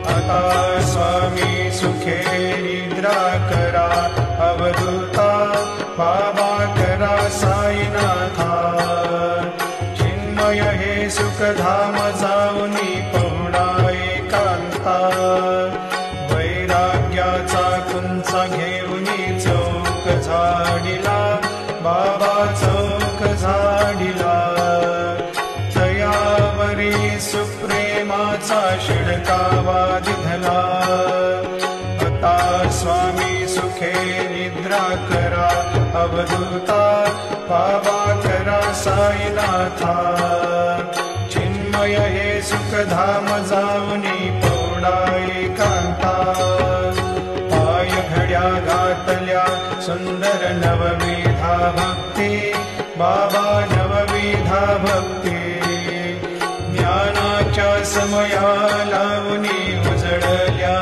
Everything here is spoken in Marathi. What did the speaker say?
आता स्वामी सुखे निद्रा करा, अवधूता बाबा करा साईनाथा। चिन्मय हे सुखधाम जाऊनी पहुडा एकांता, वैराग्याचा कुंचा घेऊनी चौक झाडिला, बाबा चौक झाडिला। तयावरी सुप्रेमाचा शिडकावा दिधला, आता स्वामी सुखे निद्रा करा, अवधूता बाबा करा साईनाथा। चिन्मय हे सुखधाम जाऊनी पहुडा एकांता, पाय घड्या घातल्या सुंदर नवविधा भक्ती, बाबा नवविधा भक्ती। ज्ञानाच्या समया लावणी उजळल्या